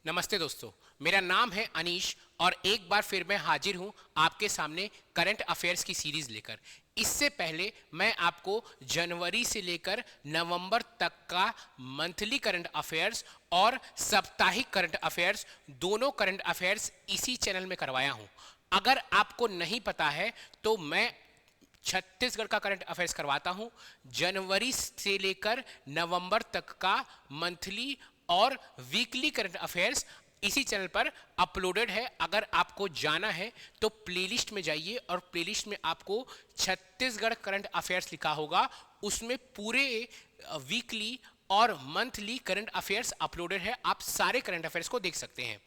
नमस्ते दोस्तों, मेरा नाम है अनीश और एक बार फिर मैं हाजिर हूं आपके सामने करंट अफेयर्स की सीरीज लेकर। इससे पहले मैं आपको जनवरी से लेकर नवंबर तक का मंथली करंट अफेयर्स और साप्ताहिक करंट अफेयर्स दोनों करंट अफेयर्स इसी चैनल में करवाया हूं। अगर आपको नहीं पता है तो मैं छत्तीसगढ़ का करंट अफेयर्स करवाता हूं। जनवरी से लेकर नवंबर तक का मंथली और वीकली करंट अफेयर्स इसी चैनल पर अपलोडेड है। अगर आपको जाना है तो प्लेलिस्ट में जाइए और प्लेलिस्ट में आपको छत्तीसगढ़ करंट अफेयर्स लिखा होगा, उसमें पूरे वीकली और मंथली करंट अफेयर्स अपलोडेड है। आप सारे करंट अफेयर्स को देख सकते हैं।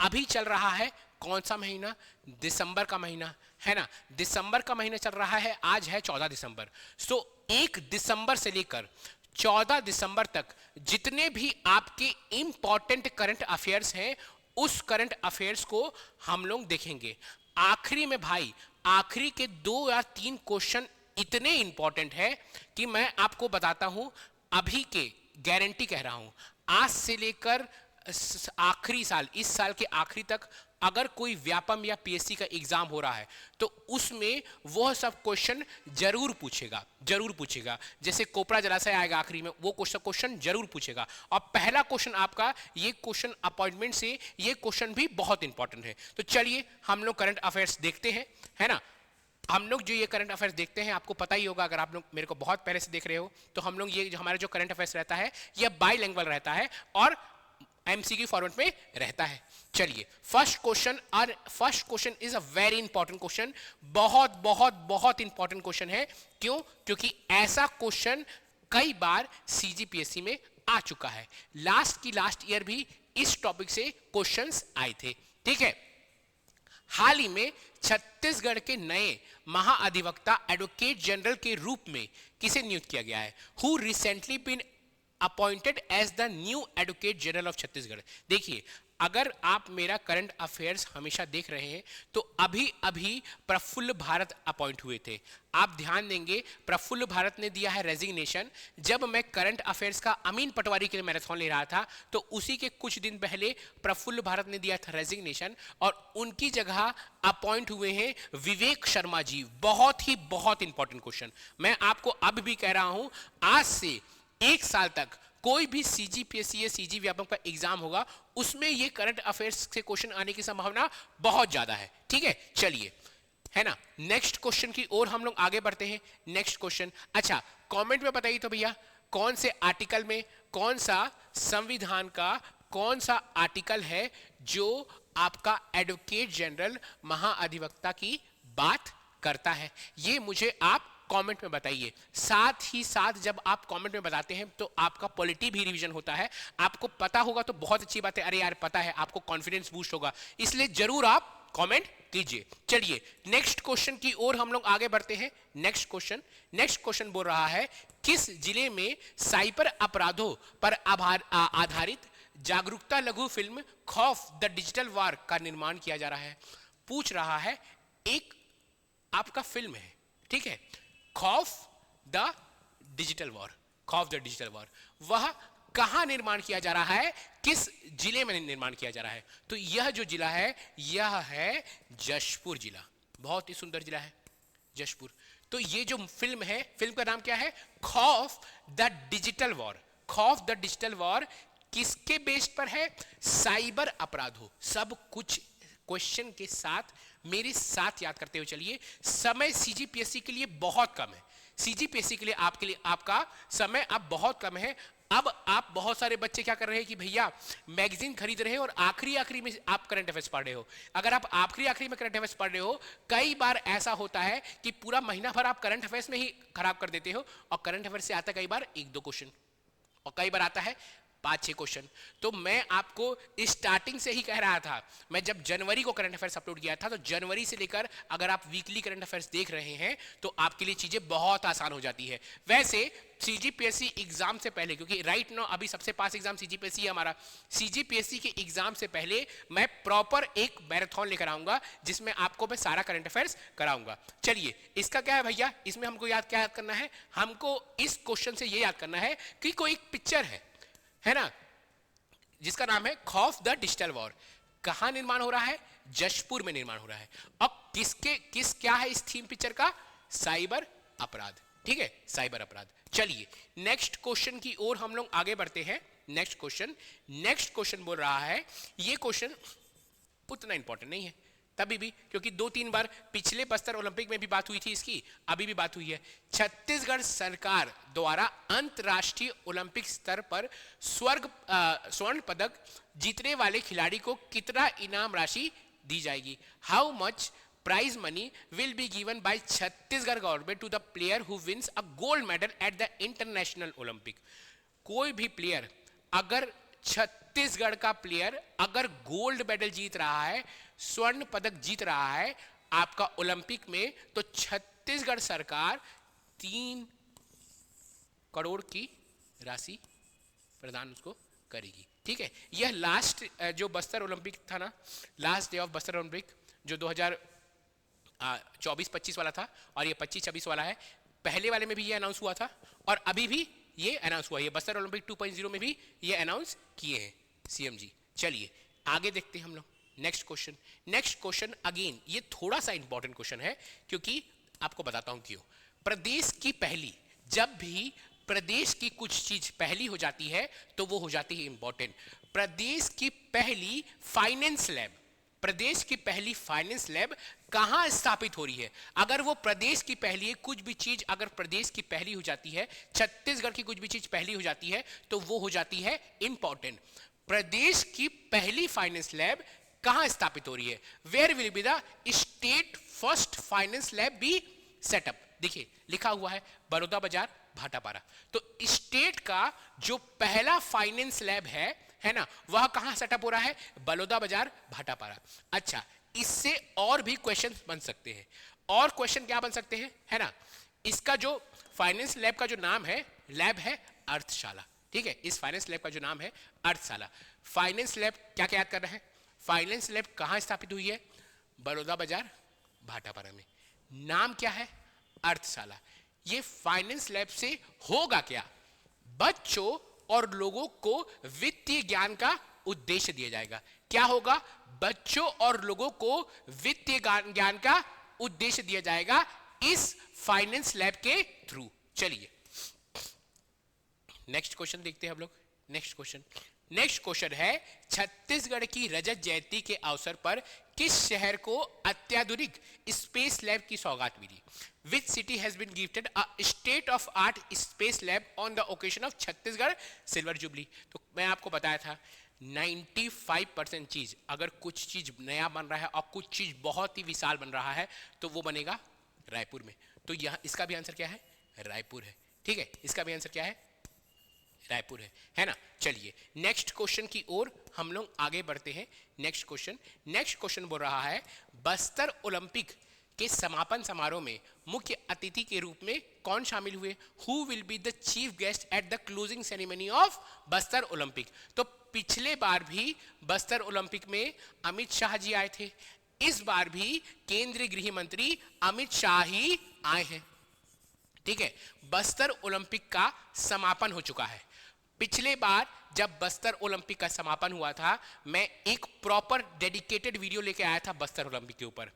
अभी चल रहा है कौन सा महीना? दिसंबर का महीना है ना। दिसंबर का महीना चल रहा है, आज है 14 दिसंबर। सो 1 दिसंबर से लेकर 14 दिसंबर तक जितने भी आपके इंपॉर्टेंट करंट अफेयर्स हैं उस करंट अफेयर्स को हम लोग देखेंगे। आखिरी में भाई, आखिरी के 2 या 3 क्वेश्चन इतने इंपॉर्टेंट है कि मैं आपको बताता हूं, अभी के गारंटी कह रहा हूं, आज से लेकर आखिरी साल, इस साल के आखिरी तक अगर कोई व्यापम या पीएससी का एग्जाम हो रहा है तो उसमें वह सब क्वेश्चन जरूर पूछेगा। जैसे कोपरा जलाशय आएगा आखिरी में, वो क्वेश्चन जरूर पूछेगा। और पहला क्वेश्चन आपका, ये क्वेश्चन अपॉइंटमेंट से, ये क्वेश्चन भी बहुत इंपॉर्टेंट है। तो चलिए हम लोग करंट अफेयर्स देखते हैं, है ना। हम लोग जो ये करंट अफेयर्स देखते हैं, आपको पता ही होगा, अगर आप लोग मेरे को बहुत पहले से देख रहे हो तो हम लोग ये हमारा जो करंट अफेयर्स रहता है ये बाईलिंगुअल रहता है और एमसीक्यू फॉर्मेट में रहता है। चलिए first question is a very important question. बहुत बहुत बहुत इंपॉर्टेंट क्वेश्चन है। क्यों? क्योंकि ऐसा क्वेश्चन कई बार सीजीपीएससी में आ चुका है। लास्ट ईयर भी इस टॉपिक से क्वेश्चंस आए थे। ठीक है। हाल ही में छत्तीसगढ़ के नए महाअधिवक्ता एडवोकेट जनरल के रूप में किसे नियुक्त किया गया है? Who recently been appointed as the new advocate general of Chhattisgarh. देखिए, अगर आप मेरा करंट अफेयर्स हमेशा देख रहे हैं तो अभी प्रफुल्ल भारत अपॉइंट हुए थे। आप ध्यान देंगे, प्रफुल्ल भारत ने दिया है रेजिग्नेशन। जब मैं करंट अफेयर्स का अमीन पटवारी के लिए मैराथन ले रहा था तो उसी के कुछ दिन पहले प्रफुल्ल भारत ने दिया था रेजिग्नेशन और उनकी जगह अपॉइंट हुए हैं विवेक शर्मा जी। बहुत इंपॉर्टेंट क्वेश्चन। मैं आपको अब भी कह रहा हूं, आज से 1 साल तक कोई भी सीजीपीएससी या सीजी व्यापम का एग्जाम होगा, उसमें ये करंट अफेयर्स से क्वेश्चन आने की संभावना बहुत ज्यादा है। ठीक है, चलिए, है ना। नेक्स्ट क्वेश्चन की ओर हम लोग आगे बढ़ते हैं। नेक्स्ट क्वेश्चन, अच्छा कमेंट में बताइए तो भैया, कौन से आर्टिकल में, कौन सा संविधान का कौन सा आर्टिकल है जो आपका एडवोकेट जनरल महाअधिवक्ता की बात करता है? ये मुझे आप कमेंट में बताइए। साथ ही साथ जब आप कमेंट में बताते हैं तो आपका पॉलिटी भी रिवीजन होता है। आपको पता होगा तो बहुत अच्छी बात है, अरे यार पता है, आपको कॉन्फिडेंस बूस्ट होगा, इसलिए जरूर आप कमेंट कीजिए। चलिए नेक्स्ट क्वेश्चन की ओर हम लोग आगे बढ़ते हैं। नेक्स्ट क्वेश्चन बोल रहा है, किस जिले में साइबर अपराधों पर आधारित जागरूकता लघु फिल्म खौफ द डिजिटल वॉर का निर्माण किया जा रहा है? पूछ रहा है, एक आपका फिल्म है, ठीक है, खौफ द डिजिटल वॉर, वह कहां निर्माण किया जा रहा है, किस जिले में निर्माण किया जा रहा है? तो यह जो जिला है यह है जशपुर जिला। बहुत ही सुंदर जिला है जशपुर। तो ये जो फिल्म है, फिल्म का नाम क्या है? खौफ द डिजिटल वॉर। किसके बेस पर है? साइबर अपराधों। सब कुछ क्वेश्चन के साथ मेरे साथ याद करते हुए चलिए। समय सीजीपीएससी के लिए बहुत कम है, सीजीपीएससी के लिए आपका समय अब बहुत कम है। अब आप बहुत सारे बच्चे क्या कर रहे हैं कि भैया मैगजीन खरीद रहे हैं और आखिरी में आप करंट अफेयर्स पढ़ रहे हो। अगर आप आखिरी में करंट अफेयर्स पढ़ रहे हो, कई बार ऐसा होता है कि पूरा महीना भर आप करंट अफेयर्स में ही खराब कर देते हो और करंट अफेयर्स से आता है कई बार 1-2 क्वेश्चन और कई बार आता है 5-6 क्वेश्चन। तो मैं आपको स्टार्टिंग से ही कह रहा था, मैं जब जनवरी को करंट अफेयर्स अपलोड किया था तो जनवरी से लेकर अगर आप वीकली करंट अफेयर्स देख रहे हैं तो आपके लिए चीजें बहुत आसान हो जाती है। वैसे सीजीपीएससी एग्जाम से पहले, क्योंकि राइट नाउ अभी सबसे पास एग्जाम सीजीपीएससी है हमारा, सीजीपीएससी के एग्जाम से पहले मैं प्रॉपर एक मैराथन लेकर आऊंगा जिसमें आपको मैं सारा करंट अफेयर्स कराऊंगा। चलिए, इसका क्या है भैया, इसमें हमको क्या याद करना है? हमको इस क्वेश्चन से ये याद करना है कि कोई एक पिक्चर है ना, जिसका नाम है खौफ द डिजिटल वॉर। कहां निर्माण हो रहा है? जशपुर में निर्माण हो रहा है। और क्या है इस थीम पिक्चर का? साइबर अपराध। ठीक है, साइबर अपराध। चलिए नेक्स्ट क्वेश्चन की ओर हम लोग आगे बढ़ते हैं। नेक्स्ट क्वेश्चन बोल रहा है, ये क्वेश्चन उतना इंपॉर्टेंट नहीं है तभी भी, क्योंकि 2-3 बार पिछले बस्तर ओलंपिक में भी बात हुई थी इसकी, अभी भी बात हुई है। छत्तीसगढ़ सरकार द्वारा अंतर्राष्ट्रीय ओलंपिक स्तर पर स्वर्ण पदक जीतने वाले खिलाड़ी को कितना इनाम राशि दी जाएगी? How much prize money will be given by Chhattisgarh government to the player who wins a gold medal at the international Olympic? कोई भी प्लेयर, अगर छत्तीसगढ़ का प्लेयर अगर गोल्ड मेडल जीत रहा है, स्वर्ण पदक जीत रहा है आपका ओलंपिक में, तो छत्तीसगढ़ सरकार 3 करोड़ की राशि प्रदान उसको करेगी। ठीक है, यह लास्ट जो बस्तर ओलंपिक था ना, last day of Bastar Olympic जो 2024-25 वाला था और ये 25-26 वाला है, पहले वाले में भी ये अनाउंस हुआ था और अभी भी ये अनाउंस हुआ है। बस्तर ओलंपिक 2.0 में भी ये अनाउंस किए हैं सीएम जी। चलिए आगे देखते हैं हम लोग नेक्स्ट क्वेश्चन अगेन ये थोड़ा सा इंपॉर्टेंट क्वेश्चन है, क्योंकि आपको बताता हूं क्यों। प्रदेश की पहली, जब भी प्रदेश की कुछ चीज पहली हो जाती है तो वो हो जाती है इंपॉर्टेंट। प्रदेश की पहली फाइनेंस लैब कहां स्थापित हो रही है? अगर वो प्रदेश की पहली है, कुछ भी चीज अगर प्रदेश की पहली हो जाती है, छत्तीसगढ़ की कुछ भी चीज पहली हो जाती है तो वो हो जाती है इंपॉर्टेंट। प्रदेश की पहली फाइनेंस लैब कहां स्थापित हो रही है? Where will be the state first finance lab be set up? देखिए लिखा हुआ है बड़ौदा बाजार भाटापारा। तो स्टेट का जो पहला फाइनेंस लैब है ना, वह कहां सेटअप हो रहा है? बड़ौदा बाजार भाटापारा। अच्छा, इससे और भी क्वेश्चन बन सकते हैं। और क्वेश्चन क्या बन सकते हैं, है ना? इसका जो फाइनेंस लैब का जो नाम है, लैब है अर्थशाला। ठीक है, इस फाइनेंस लैब का जो नाम है अर्थशाला। फाइनेंस लैब क्या क्या याद कर रहे हैं? फाइनेंस लैब कहां स्थापित हुई है? बड़ौदा बाजार भाटापारा में। नाम क्या है? अर्थशाला। ये फाइनेंस लैब से होगा क्या? बच्चों और लोगों को वित्तीय ज्ञान का उद्देश्य दिया जाएगा। क्या होगा? बच्चों और लोगों को वित्तीय ज्ञान का उद्देश्य दिया जाएगा इस फाइनेंस लैब के थ्रू। चलिए नेक्स्ट क्वेश्चन देखते हैं हम लोग। नेक्स्ट क्वेश्चन है, छत्तीसगढ़ की रजत जयंती के अवसर पर किस शहर को अत्याधुनिक स्पेस लैब की सौगात मिली? Which city has been gifted a state of art space lab on the occasion of Chhattisgarh silver jubilee? तो मैं आपको बताया था 95% चीज, अगर कुछ चीज नया बन रहा है और कुछ चीज बहुत ही विशाल बन रहा है तो वो बनेगा रायपुर में। तो यहाँ इसका भी आंसर क्या है? रायपुर है। ठीक है, इसका भी आंसर क्या है? रायपुर है ना? चलिए नेक्स्ट क्वेश्चन की ओर हम लोग आगे बढ़ते हैं। नेक्स्ट क्वेश्चन बोल रहा है, बस्तर ओलंपिक के समापन समारोह में मुख्य अतिथि के रूप में कौन शामिल हुए? Who will be the chief guest at the closing ceremony of Bastar Olympic? तो पिछले बार भी बस्तर ओलंपिक में अमित शाह जी आए थे, इस बार भी केंद्रीय गृह मंत्री अमित शाह ही आए हैं। ठीक है, बस्तर ओलंपिक का समापन हो चुका है। पिछले बार जब बस्तर ओलंपिक का समापन हुआ था, मैं एक प्रॉपर डेडिकेटेड वीडियो लेके आया था बस्तर ओलंपिक के ऊपर।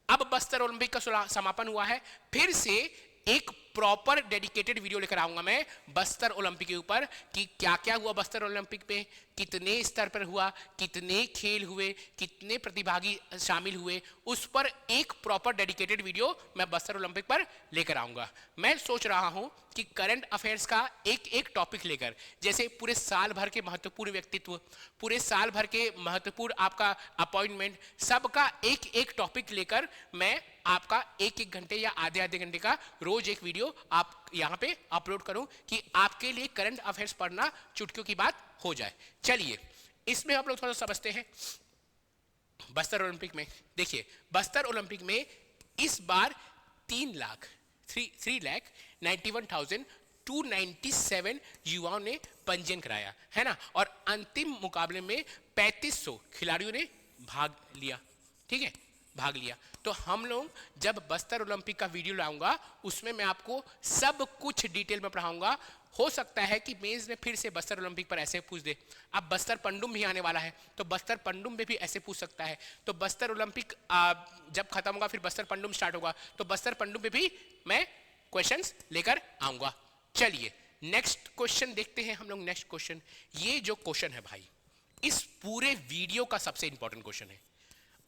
अब बस्तर ओलंपिक का समापन हुआ है, फिर से एक प्रॉपर डेडिकेटेड वीडियो लेकर आऊंगा मैं बस्तर ओलंपिक के ऊपर कि क्या क्या हुआ बस्तर ओलंपिक में, कितने स्तर पर हुआ, कितने खेल हुए, कितने प्रतिभागी शामिल हुए, उस पर एक प्रॉपर डेडिकेटेड वीडियो मैं बस्तर ओलंपिक पर लेकर आऊंगा। मैं सोच रहा हूं कि करंट अफेयर्स का एक एक टॉपिक लेकर, जैसे पूरे साल भर के महत्वपूर्ण व्यक्तित्व, पूरे साल भर के महत्वपूर्ण आपका अपॉइंटमेंट, सबका एक एक टॉपिक लेकर मैं आपका एक एक घंटे या आधे आधे घंटे का रोज एक वीडियो आप यहाँ पे अपलोड करूं कि आपके लिए करंट अफेयर्स पढ़ना चुटकियों की बात हो जाए। चलिए इसमें हम लोग थोड़ा समझते हैं बस्तर ओलंपिक में। देखिए बस्तर ओलंपिक में इस बार 3,91,297 युवाओं ने पंजीयन कराया है ना, और अंतिम मुकाबले में 3500 खिलाड़ियों ने भाग लिया। ठीक है, भाग लिया। तो हम लोग जब बस्तर ओलंपिक का वीडियो लाऊंगा उसमें मैं आपको सब कुछ डिटेल में पढ़ाऊंगा, हो सकता है कि मेंस में फिर से बस्तर ओलंपिक पर ऐसे पूछ दे। अब बस्तर पंडुम भी आने वाला है, तो बस्तर पंडुम में भी ऐसे पूछ सकता है। तो बस्तर ओलंपिक जब खत्म होगा फिर बस्तर पंडुम स्टार्ट होगा, तो बस्तर पंडुम में भी मैं क्वेश्चंस लेकर आऊंगा। चलिए नेक्स्ट क्वेश्चन देखते हैं हम लोग। नेक्स्ट क्वेश्चन, ये जो क्वेश्चन है भाई, इस पूरे वीडियो का सबसे इंपॉर्टेंट क्वेश्चन है,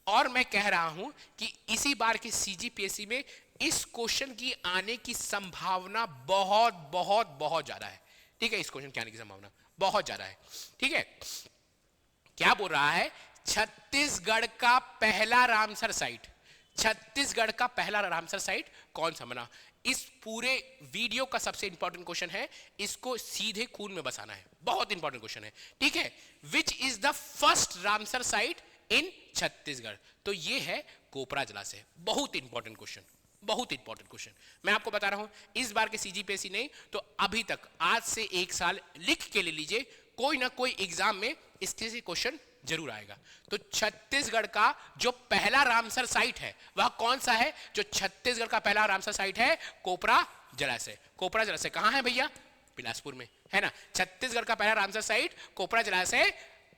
और मैं कह रहा हूं कि इसी बार के सीजीपीएससी में इस क्वेश्चन की आने की संभावना बहुत बहुत बहुत ज्यादा है। ठीक है, इस क्वेश्चन के आने की संभावना बहुत ज्यादा है। ठीक है, क्या बोल रहा है? छत्तीसगढ़ का पहला रामसर साइट, छत्तीसगढ़ का पहला रामसर साइट कौन सा बना? इस पूरे वीडियो का सबसे इंपॉर्टेंट क्वेश्चन है, इसको सीधे खून में बसाना है, बहुत इंपॉर्टेंट क्वेश्चन है। ठीक है, which is the first Ramsar site in Chhattisgarh? तो ये है कोपरा जलाशय। बहुत इंपॉर्टेंट क्वेश्चन, बहुत इंपॉर्टेंट क्वेश्चन। मैं आपको बता रहा हूं, इस बार के सीजीपीएससी ने तो अभी तक आज से एक साल लिख के ले लीजिए, कोई ना कोई एग्जाम में इसके से क्वेश्चन जरूर आएगा। तो छत्तीसगढ़ का जो पहला रामसर साइट है वह कौन सा है? जो छत्तीसगढ़ का पहला रामसर साइट है कोपरा जलाशय। कोपरा जलाशय कहां है भैया? बिलासपुर में है ना। छत्तीसगढ़ का पहला रामसर साइट कोपरा जलाशय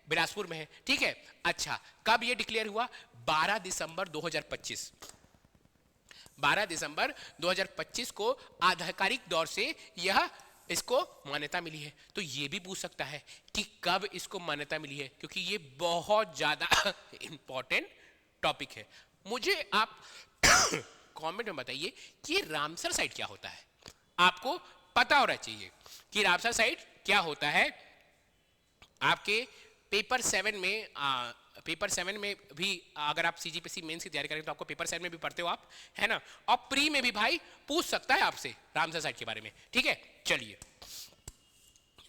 बिलासपुर में है। ठीक है, अच्छा कब ये डिक्लेयर हुआ? 12 दिसंबर 2025। 12 दिसंबर 2025 को आधिकारिक दौर से यह इसको मान्यता मिली है। तो ये भी पूछ सकता है कि कब इसको मान्यता मिली है, क्योंकि ये बहुत ज्यादा इंपॉर्टेंट टॉपिक है। मुझे आप कमेंट में बताइए कि रामसर साइट क्या होता है। आपको पता होना चाहिए कि रामसर साइट क्या होता है। आपके पेपर 7 में भी अगर आप सीजीपीएससी मेंस की तैयारी करें तो आपको पेपर 7 में भी पढ़ते हो आप, है ना। और प्री में भी भाई पूछ सकता है आपसे रामसर साइट के बारे में। ठीक है, चलिए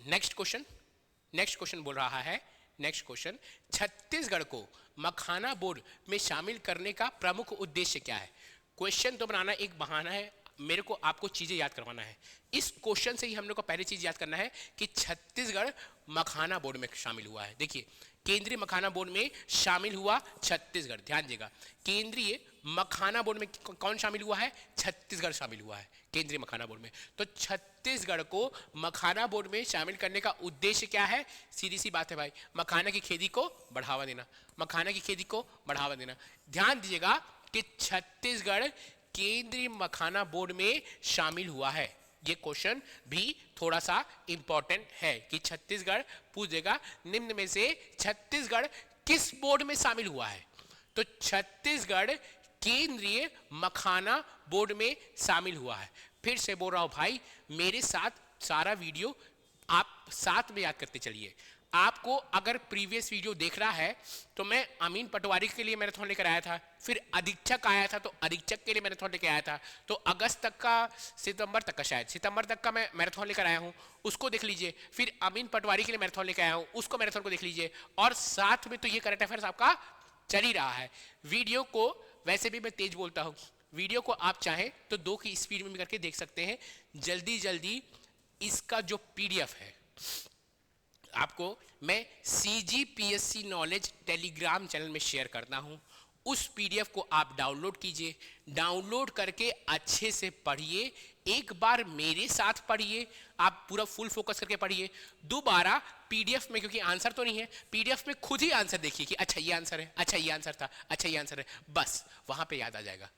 नेक्स्ट क्वेश्चन बोल रहा है, नेक्स्ट क्वेश्चन, छत्तीसगढ़ को मखाना बोर्ड में शामिल करने का प्रमुख उद्देश्य क्या है? क्वेश्चन तो बनाना एक बहाना है, मेरे को आपको चीजें याद करवाना है। इस क्वेश्चन से ही हम लोग को पहली चीज याद करना है कि छत्तीसगढ़ मखाना बोर्ड में शामिल हुआ है। देखिए, केंद्रीय मखाना बोर्ड में शामिल हुआ छत्तीसगढ़। ध्यान दीजिएगा, केंद्रीय मखाना बोर्ड में कौन शामिल हुआ है? छत्तीसगढ़ शामिल हुआ है केंद्रीय मखाना बोर्ड में। तो छत्तीसगढ़ को मखाना बोर्ड में शामिल करने का उद्देश्य क्या है? सीधी सी बात है भाई, मखाना की खेती को बढ़ावा देना, मखाना की खेती को बढ़ावा देना। ध्यान दीजिएगा कि छत्तीसगढ़ केंद्रीय मखाना बोर्ड में शामिल हुआ है। ये क्वेश्चन भी थोड़ा सा इंपॉर्टेंट है कि छत्तीसगढ़ पूछ देगा निम्न में से छत्तीसगढ़ किस बोर्ड में शामिल हुआ है? तो छत्तीसगढ़ केंद्रीय मखाना बोर्ड में शामिल हुआ है। फिर से बोल रहा हूं भाई, मेरे साथ सारा वीडियो आप साथ में याद करते चलिए। आपको अगर प्रीवियस वीडियो देख रहा है तो मैं अमीन पटवारी के लिए मैराथन लेकर आया था, फिर अधीक्षक आया था तो अधीक्षक के लिए मैराथन लेकर आया था, तो अगस्त तक का, सितंबर तक का, शायद सितंबर तक का मैं मैराथन लेकर आया हूं, उसको देख लीजिए। फिर अमीन पटवारी के लिए मैराथन लेकर आया हूं, उसको मैराथन को देख लीजिए। और साथ में तो ये करंट अफेयर्स आपका चल ही रहा है। वीडियो को वैसे भी मैं तेज बोलता हूँ, वीडियो को आप चाहें तो 2 की स्पीड में भी करके देख सकते हैं। जल्दी जल्दी इसका जो पीडीएफ है आपको मैं सीजीपीएससी नॉलेज टेलीग्राम चैनल में शेयर करता हूं। उस पीडीएफ को आप डाउनलोड कीजिए, डाउनलोड करके अच्छे से पढ़िए। एक बार मेरे साथ पढ़िए, आप पूरा फुल फोकस करके पढ़िए। दोबारा पीडीएफ में, क्योंकि आंसर तो नहीं है, पीडीएफ में खुद ही आंसर देखिए कि अच्छा ये आंसर है, अच्छा ये आंसर था, अच्छा ये आंसर है, बस वहां पे याद आ जाएगा।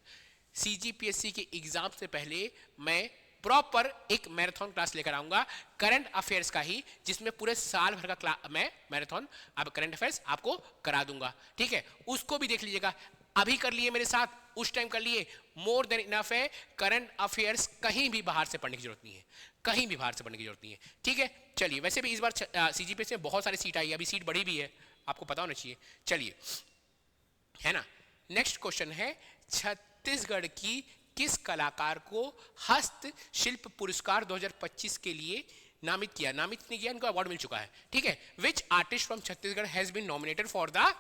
सीजीपीएससी के एग्जाम से पहले मैं प्रॉपर एक मैराथन क्लास लेकर आऊंगा करंट अफेयर्स का ही, जिसमें पूरे साल भर का मैं मैराथन अब करंट अफेयर्स आपको करा दूंगा। ठीक है, उसको भी देख लीजिएगा। अभी कर लिए मेरे साथ, उस टाइम कर लिए, मोर देन इनफ है। करंट अफेयर्स कहीं भी बाहर से पढ़ने की जरूरत नहीं है, कहीं भी बाहर से पढ़ने की जरूरत नहीं है। ठीक है, चलिए, वैसे भी इस बार सीजीपीएससी में बहुत सारी सीट आई है, अभी सीट बढ़ी भी है, आपको पता होना चाहिए। चलिए, है ना। नेक्स्ट क्वेश्चन है, छत्तीसगढ़ की किस कलाकार को हस्तशिल्प पुरस्कार 2025 के लिए नामित किया? नामित नहीं किया, इनको अवार्ड मिल चुका है। ठीक है, which artist from Chhattisgarh has been nominated for the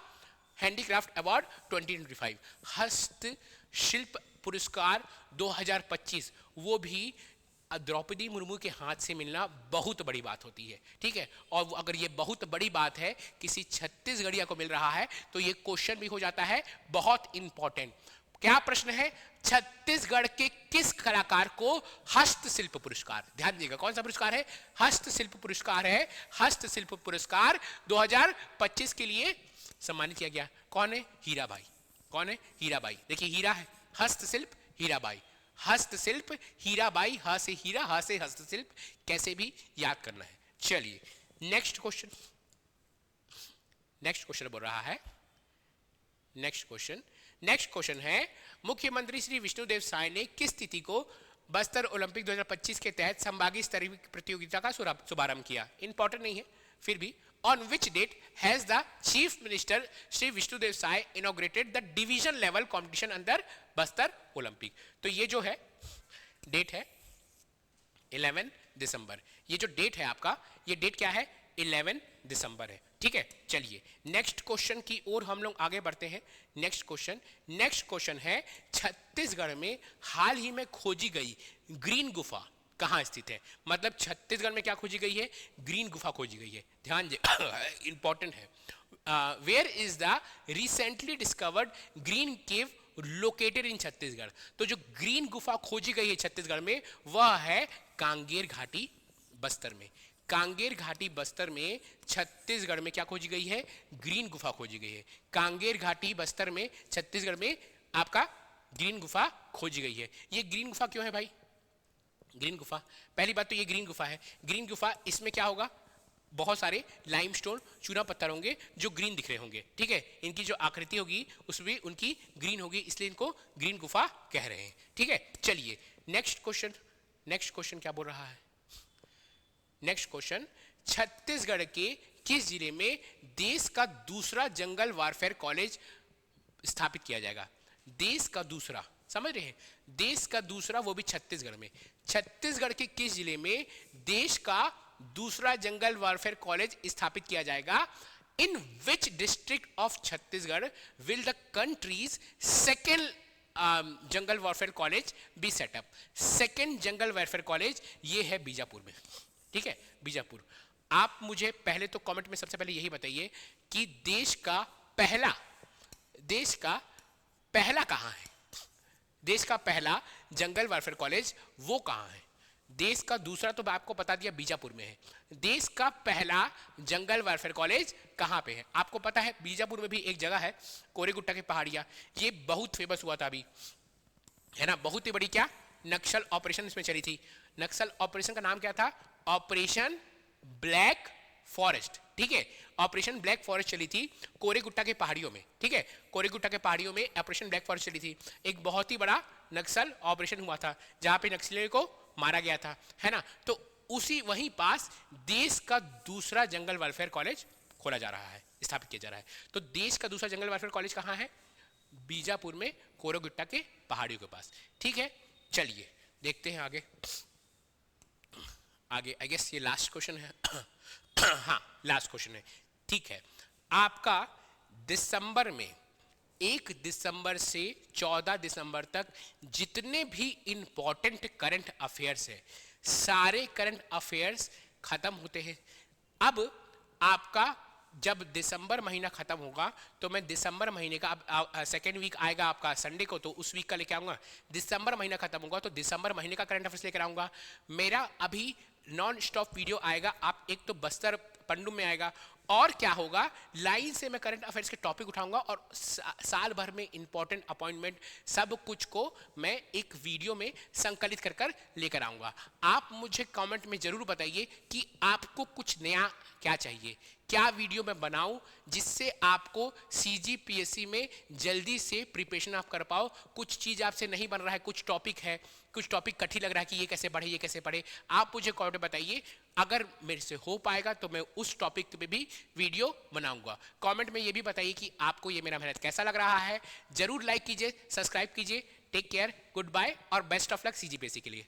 handicraft award 2025? हस्तशिल्प पुरस्कार 2025, वो भी द्रौपदी मुर्मू के हाथ से मिलना बहुत बड़ी बात होती है। ठीक है, और अगर ये बहुत बड़ी बात है, किसी छत्तीसगढ़िया को मिल रहा है, तो ये क्वेश्चन भी हो जाता है बहुत इंपॉर्टेंट। क्या प्रश्न है? छत्तीसगढ़ के किस कलाकार को हस्तशिल्प पुरस्कार, ध्यान दीजिएगा कौन सा पुरस्कार है, हस्तशिल्प पुरस्कार है, हस्तशिल्प पुरस्कार 2025 के लिए सम्मानित किया गया। कौन है, हीराबाई। कौन है, हीराबाई। देखिए हीरा है, हस्तशिल्प हीराबाई, हस्तशिल्प हीराबाई, ह से हीरा, ह से हस्तशिल्प, कैसे भी याद करना है। चलिए नेक्स्ट क्वेश्चन, नेक्स्ट क्वेश्चन बोल रहा है, नेक्स्ट क्वेश्चन है मुख्यमंत्री श्री विष्णुदेव साय ने किस तिथि को बस्तर ओलंपिक 2025 के तहत संभागीय स्तरीय प्रतियोगिता का शुभारंभ किया। इंपॉर्टेंट नहीं है फिर भी। On which date has the Chief Minister Shri Vishnudev Sai inaugurated the division level competition under Bastar Olympic. तो ये जो है डेट है 11 दिसंबर। ये जो डेट है आपका, ये डेट क्या है, 11 दिसंबर है। ठीक है, चलिए नेक्स्ट क्वेश्चन की ओर हम लोग आगे बढ़ते हैं। नेक्स्ट क्वेश्चन है छत्तीसगढ़ में हाल ही में खोजी गई ग्रीन गुफा कहाँ स्थित है। मतलब छत्तीसगढ़ में क्या खोजी गई है, ग्रीन गुफा खोजी गई है। ध्यान दे, इंपॉर्टेंट है। Where is the recently discovered green cave located in Chhattisgarh. तो जो ग्रीन गुफा खोजी गई है छत्तीसगढ़ में, वह है कांगेर घाटी बस्तर में। कांगेर घाटी बस्तर में छत्तीसगढ़ में क्या खोजी गई है, ग्रीन गुफा खोजी गई है। कांगेर घाटी बस्तर में छत्तीसगढ़ में आपका ग्रीन गुफा खोजी गई है। ये ग्रीन गुफा क्यों है भाई, ग्रीन गुफा, पहली बात तो ये ग्रीन गुफा है। ग्रीन गुफा, इसमें क्या होगा, बहुत सारे लाइमस्टोन चूना पत्थर होंगे जो ग्रीन दिख रहे होंगे। ठीक है, इनकी जो आकृति होगी उसमें उनकी ग्रीन होगी, इसलिए इनको ग्रीन गुफा कह रहे हैं। ठीक है, चलिए नेक्स्ट क्वेश्चन क्या बोल रहा है। नेक्स्ट क्वेश्चन, छत्तीसगढ़ के किस जिले में देश का दूसरा जंगल वारफेयर कॉलेज स्थापित किया जाएगा। देश का दूसरा, समझ रहे हैं, देश का दूसरा, वो भी छत्तीसगढ़ में। छत्तीसगढ़ के किस जिले में देश का दूसरा जंगल वारफेयर कॉलेज स्थापित किया जाएगा। In which district of Chhattisgarh will the countries second jungle warfare college be set up. Second jungle warfare college ये है बीजापुर में। ठीक है, बीजापुर। आप मुझे पहले तो कमेंट में सबसे पहले यही बताइए कि देश का पहला कहां है, देश का पहला जंगल वारफेयर कॉलेज वो कहां है। देश का दूसरा तो आपको बता दिया बीजापुर में है, देश का पहला जंगल वारफेयर कॉलेज कहां पे है आपको पता है। बीजापुर में भी एक जगह है कोरेगुट्टा की पहाड़ियां, ये बहुत फेमस हुआ था अभी, है ना, बहुत ही बड़ी क्या नक्सल ऑपरेशन इसमें चली थी। नक्सल ऑपरेशन का नाम क्या था, ऑपरेशन ब्लैक फॉरेस्ट। ठीक है, ऑपरेशन ब्लैक फॉरेस्ट चली थी कोरेगुट्टा के पहाड़ियों में। ठीक है, कोरेगुट्टा के पहाड़ियों में ऑपरेशन ब्लैक फॉरेस्ट चली थी। एक बहुत ही बड़ा नक्सल ऑपरेशन हुआ था जहां पे नक्सलियों को मारा गया था, है ना। तो उसी वहीं पास देश का दूसरा जंगल वेलफेयर कॉलेज खोला जा रहा है, स्थापित किया जा रहा है। तो देश का दूसरा जंगल वेलफेयर कॉलेज कहाँ है, बीजापुर में कोरेगुट्टा के पहाड़ियों के पास। ठीक है, चलिए देखते हैं आगे। आई गेस ये लास्ट क्वेश्चन है हाँ लास्ट क्वेश्चन है। ठीक है, आपका दिसंबर में 1 दिसंबर से 14 दिसंबर तक जितने भी इंपॉर्टेंट करंट अफेयर्स है, सारे करंट अफेयर्स खत्म होते हैं। अब आपका जब दिसंबर महीना खत्म होगा तो मैं दिसंबर महीने का, अब सेकेंड वीक आएगा आपका संडे को, तो उस वीक का लेके आऊंगा। दिसंबर महीना खत्म होगा तो दिसंबर महीने का करंट अफेयर्स लेकर आऊंगा। मेरा अभी नॉन स्टॉप वीडियो आएगा, आप एक तो बस्तर पंडुम में आएगा, और क्या होगा, लाइन से मैं करंट अफेयर्स के टॉपिक उठाऊंगा और साल भर में इंपॉर्टेंट अपॉइंटमेंट सब कुछ को मैं एक वीडियो में संकलित कर कर लेकर आऊंगा। आप मुझे कमेंट में जरूर बताइए कि आपको कुछ नया क्या चाहिए, क्या वीडियो मैं बनाऊं जिससे आपको CGPSC में जल्दी से प्रिपरेशन आप कर पाओ। कुछ चीज़ आपसे नहीं बन रहा है, कुछ टॉपिक है, कुछ टॉपिक कठिन लग रहा है कि ये कैसे पढ़े, ये कैसे पढ़े, आप मुझे कमेंट में बताइए। अगर मेरे से हो पाएगा तो मैं उस टॉपिक पे भी वीडियो बनाऊंगा। कमेंट में ये भी बताइए कि आपको ये मेरा मेहनत कैसा लग रहा है। जरूर लाइक कीजिए, सब्सक्राइब कीजिए। टेक केयर, गुड बाय और बेस्ट ऑफ लक CGPSC के लिए।